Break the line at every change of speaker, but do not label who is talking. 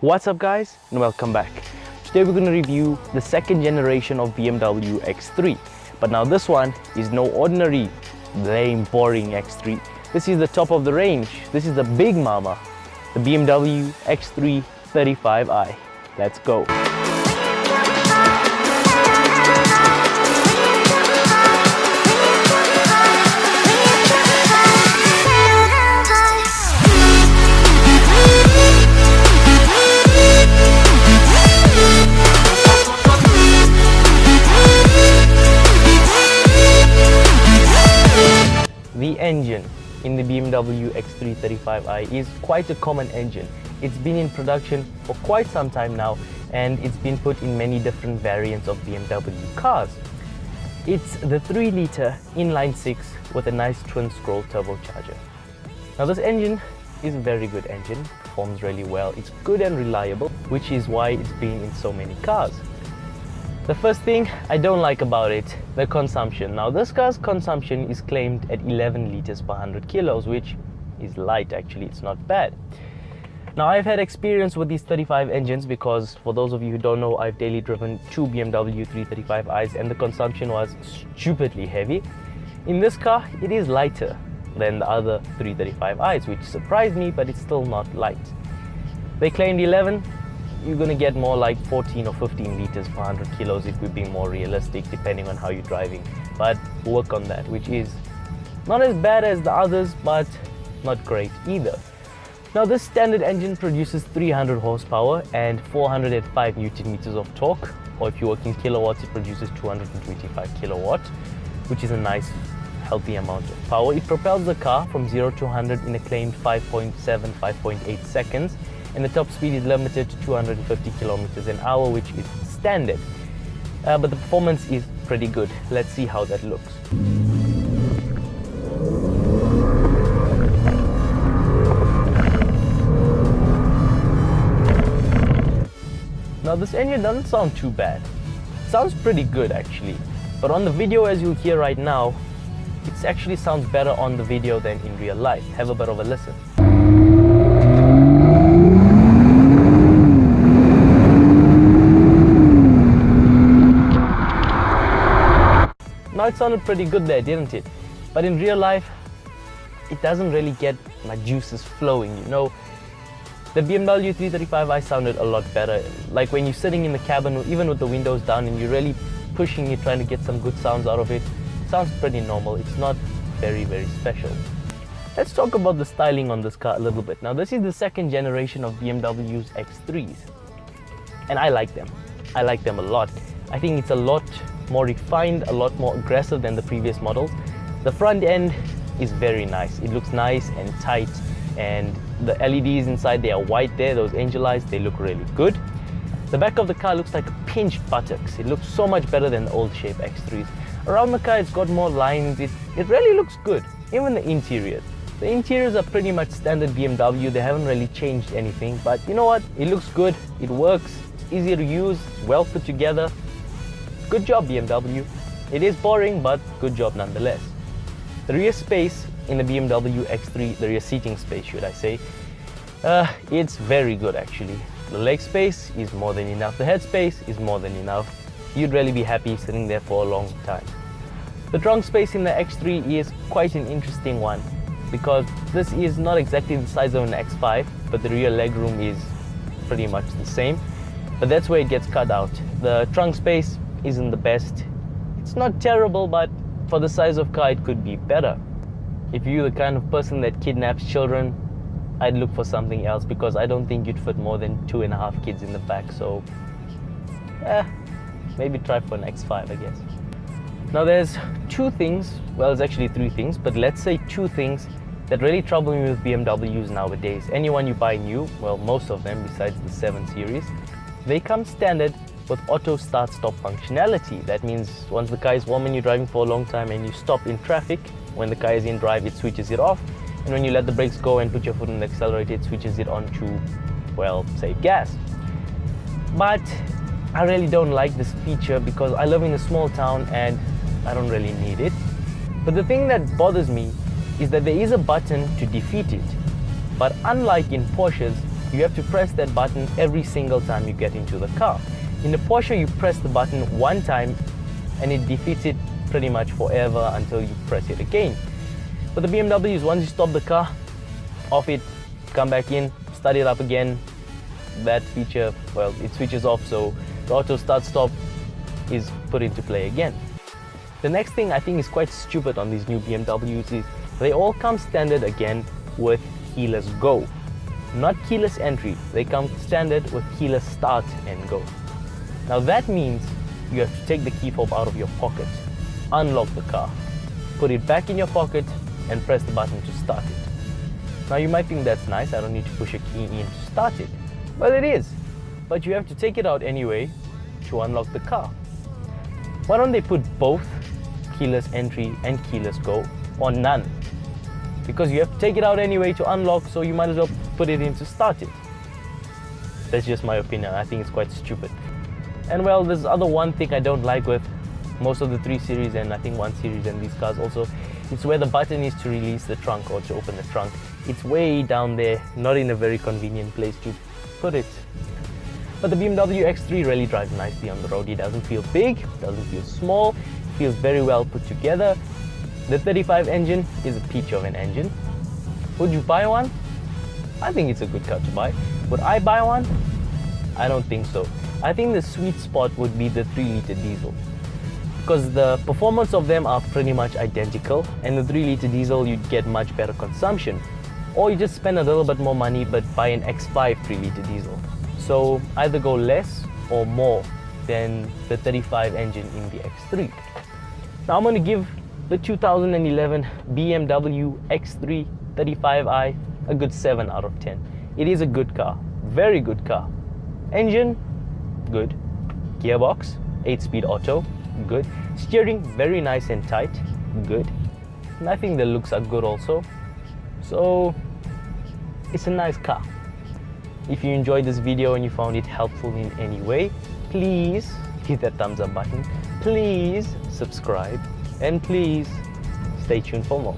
What's up guys, and welcome back. Today we're going to review the second generation of BMW X3. But now this one is no ordinary lame boring X3. This is the top of the range. This is the big mama, the BMW X3 35i. Let's go. The engine in the BMW X3 35i is quite a common engine. It's been in production for quite some time now, and it's been put in many different variants of BMW cars. It's the 3-litre inline-6 with a nice twin-scroll turbocharger. Now this engine is a very good engine, performs really well, it's good and reliable, which is why it's been in so many cars. The first thing I don't like about it, the consumption. Now this car's consumption is claimed at 11 litres per 100 kilos, which is light actually, it's not bad. Now I've had experience with these 35 engines because, for those of you who don't know, I've daily driven two BMW 335i's and the consumption was stupidly heavy. In this car, it is lighter than the other 335i's, which surprised me, but it's still not light. They claimed 11. You're going to get more like 14 or 15 litres per 100 kilos if we're being more realistic, depending on how you're driving. But work on that, which is not as bad as the others, but not great either. Now this standard engine produces 300 horsepower and 405 Newton meters of torque, or if you work in kilowatts, it produces 225 kilowatts, which is a nice healthy amount of power. It propels the car from 0 to 100 in a claimed 5.8 seconds. And the top speed is limited to 250 kilometers an hour, which is standard. But the performance is pretty good. Let's see how that looks. Now this engine doesn't sound too bad. It sounds pretty good actually. But on the video, as you'll hear right now, it actually sounds better on the video than in real life. Have a bit of a listen. Now it sounded pretty good there, didn't it? But in real life, it doesn't really get my juices flowing, you know. The BMW 335i sounded a lot better. Like when you're sitting in the cabin, even with the windows down, and you're really pushing it, trying to get some good sounds out of it, it sounds pretty normal. It's not very, very special. Let's talk about the styling on this car a little bit. Now this is the second generation of BMW's X3s. And I like them. I like them a lot. I think it's a lot more refined, a lot more aggressive than the previous models. The front end is very nice. It looks nice and tight, and the LEDs inside, they are white there, those angel eyes, they look really good. The back of the car looks like pinched buttocks. It looks so much better than the old shape X3s. Around the car, it's got more lines. It really looks good. Even the interiors. The interiors are pretty much standard BMW. They haven't really changed anything, but you know what? It looks good, it works, it's easy to use, it's well put together. Good job, BMW. It is boring, but good job nonetheless. The rear space in the BMW X3, the rear seating space should I say, it's very good actually. The leg space is more than enough. The head space is more than enough. You'd really be happy sitting there for a long time. The trunk space in the X3 is quite an interesting one, because this is not exactly the size of an X5, but the rear legroom is pretty much the same. But that's where it gets cut out. The trunk space isn't the best. It's not terrible, but for the size of car, it could be better. If you're the kind of person that kidnaps children, I'd look for something else, because I don't think you'd fit more than 2.5 kids in the back. So, maybe try for an X5, I guess. Now there's two things, well, it's actually three things, but let's say two things that really trouble me with BMWs nowadays. Anyone you buy new, well, most of them besides the 7 Series, they come standard with auto start-stop functionality. That means once the car is warm and you're driving for a long time and you stop in traffic, when the car is in drive, it switches it off. And when you let the brakes go and put your foot on the accelerator, it switches it on to, well, save gas. But I really don't like this feature because I live in a small town and I don't really need it. But the thing that bothers me is that there is a button to defeat it. But unlike in Porsches, You have to press that button every single time you get into the car. In the Porsche, you press the button one time and it defeats it pretty much forever until you press it again. But the BMWs, once you stop the car, off it, come back in, start it up again, that feature, well, it switches off, so the auto start-stop is put into play again. The next thing I think is quite stupid on these new BMWs is they all come standard again with keyless go. Not keyless entry, they come standard with keyless start and go. Now that means you have to take the key fob out of your pocket, unlock the car, put it back in your pocket and press the button to start it. Now you might think that's nice, I don't need to push a key in to start it. Well, it is, but you have to take it out anyway to unlock the car. Why don't they put both keyless entry and keyless go, or none? Because you have to take it out anyway to unlock, so you might as well put it in to start it. That's just my opinion. I think it's quite stupid. And well, there's one thing I don't like with most of the 3 Series and I think 1 Series and these cars also. It's where the button is to release the trunk or to open the trunk. It's way down there, not in a very convenient place to put it. But the BMW X3 really drives nicely on the road. It doesn't feel big, doesn't feel small, it feels very well put together. The 35 engine is a peach of an engine. Would you buy one? I think it's a good car to buy. Would I buy one? I don't think so. I think the sweet spot would be the 3-liter diesel, because the performance of them are pretty much identical, and the 3-liter diesel you'd get much better consumption. Or you just spend a little bit more money but buy an X5 3-liter diesel. So either go less or more than the 35 engine in the X3. Now I'm going to give the 2011 BMW X3 35i a good 7 out of 10. It is a good car, very good car. Engine, good. Gearbox, 8-speed auto, good. Steering, very nice and tight, good. And I think the looks are good also. So it's a nice car. If you enjoyed this video and you found it helpful in any way, please hit that thumbs up button, please subscribe, and please stay tuned for more.